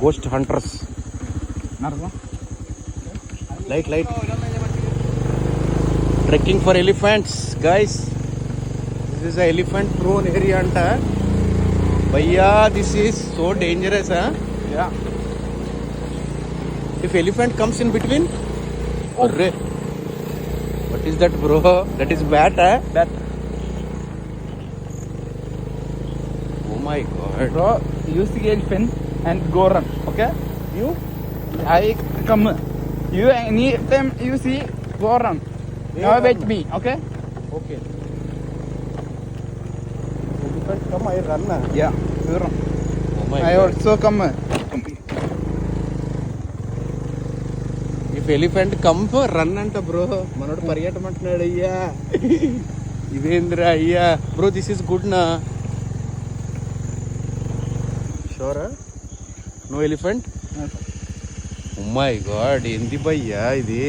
ghost hunters. Light. Trekking for elephants, guys. This is a elephant prone area anta. Bhaiya, this is so dangerous, huh? Yeah. If elephant comes in between, arre. What is that, bro? That is bat, huh? That. Oh my god. Bro, you see elephant and go run. Okay? You, I come. You anytime you see, go run. Now wait me. Okay? Okay. Elephant come, I run. Yeah. You run. Oh my I god. also come. If elephant come, run anta, bro. Manodu పరిగెట్టమంటున్నాడు అయ్యా. ఇదేంద్రా అయ్యా. Bro, this is good na. Sure? No elephant? Oh my god, ఏంది భయ్యా ఇది?